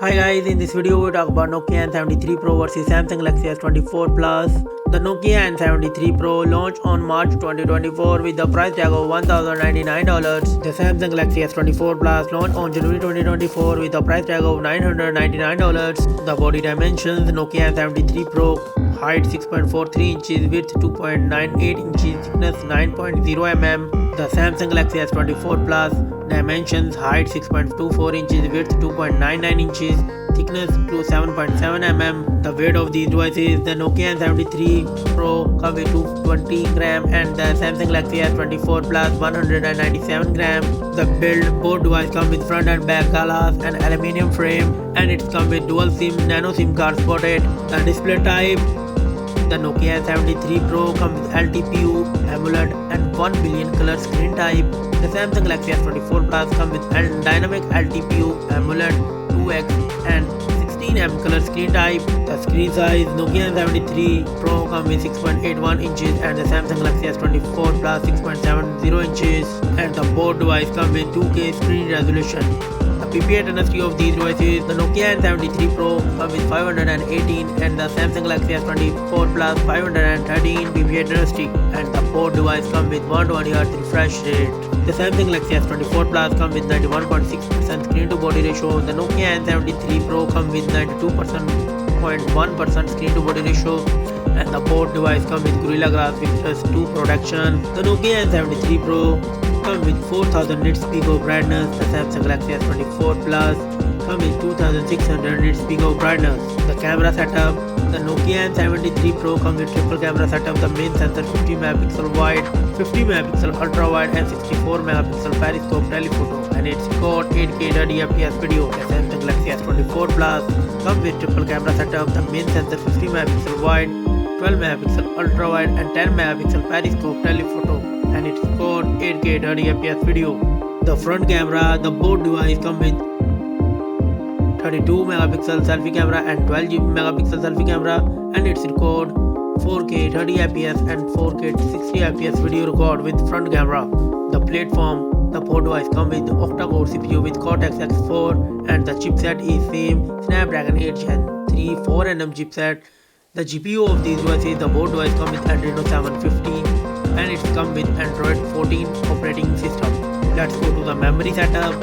Hi guys, in this video we talk about Nokia N73 Pro versus Samsung Galaxy S24 Plus. The Nokia N73 Pro launched on March 2024 with the price tag of $1,099. The Samsung Galaxy S24 Plus launched on January 2024 with the price tag of $999. The body dimensions: Nokia N73 Pro height 6.43 inches, width 2.98 inches, thickness 9.0 mm. The Samsung Galaxy S24 Plus dimensions: height 6.24 inches, width 2.99 inches, thickness to 7.7 mm. The weight of these devices: the Nokia N73 Pro comes with 220 gram and the Samsung Galaxy S24 Plus 197 gram. The build: both devices come with front and back glass and aluminium frame, and it comes with dual SIM nano SIM card spotted. The display type: the Nokia N73 Pro comes with LTPO, AMOLED and 1 billion color screen type. The Samsung Galaxy S24 Plus comes with dynamic LTPO, AMOLED 2X and 16mm color screen type. The screen size: Nokia N73 Pro comes with 6.81 inches and the Samsung Galaxy S24 Plus 6.70 inches, and the both devices come with 2K screen resolution. The PPI density of these devices: the Nokia N73 Pro comes with 518 and the Samsung Galaxy S24 Plus 513 PPI density, and the both devices come with 120Hz refresh rate. The Samsung Galaxy S24 Plus comes with 91.6% screen to body ratio. The Nokia N73 Pro comes with 92.1% screen to body ratio, and the both devices come with Gorilla Glass Victus 2 protection. The Nokia N73 Pro comes with 4000 nits peak of brightness. The Samsung Galaxy S24 Plus comes with 2600 nits peak of brightness. The camera setup: the Nokia N73 Pro comes with triple camera setup. The main sensor 50 megapixel wide, 50 megapixel ultra wide and 64 megapixel periscope telephoto, and it's got 8K 30fps video. The Samsung Galaxy S24 Plus comes with triple camera setup. The main sensor 50 megapixel wide, 12 megapixel ultra wide and 10 megapixel periscope telephoto, and it's got 8K 30fps video. The front camera: the both devices come with 32 megapixel selfie camera and 12 megapixel selfie camera, and it's record 4K 30fps and 4K 60fps video record with front camera. The platform: the both devices come with octa-core CPU with Cortex X4 and the chipset is same Snapdragon 8 Gen 3 4nm chipset. The GPU of these devices: the both devices come with Adreno 750 and it's come with Android 14 operating system. Let's go to the memory setup.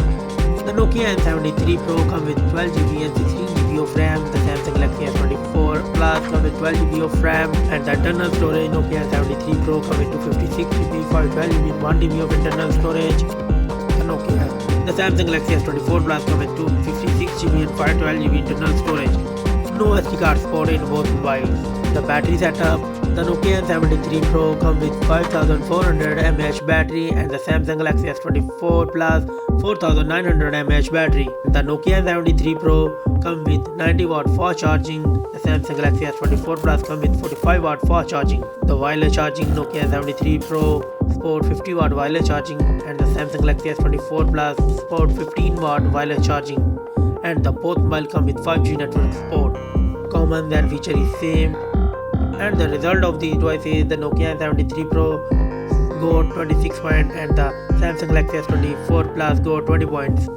The Nokia N73 Pro comes with 12GB and 16GB of RAM. The Samsung Galaxy S24 Plus comes with 12GB of RAM, and the internal storage: Nokia N73 Pro comes with 256GB, 512GB, 1TB of internal storage. The Samsung Galaxy S24 Plus comes with 256GB and 512GB internal storage. No SD card support in both devices. The battery setup: the Nokia N73 Pro comes with 5400 mAh battery and the Samsung Galaxy S24 Plus 4900 mAh battery. The Nokia N73 Pro comes with 90W fast charging. The Samsung Galaxy S24 Plus comes with 45W fast charging. The wireless charging: Nokia N73 Pro supports 50W wireless charging and the Samsung Galaxy S24 Plus supports 15W wireless charging, and the both mobile come with 5G network support. Common and feature is same, and the result of these devices: the Nokia N73 Pro got 26 points and the Samsung Galaxy S24 Plus got 20 points.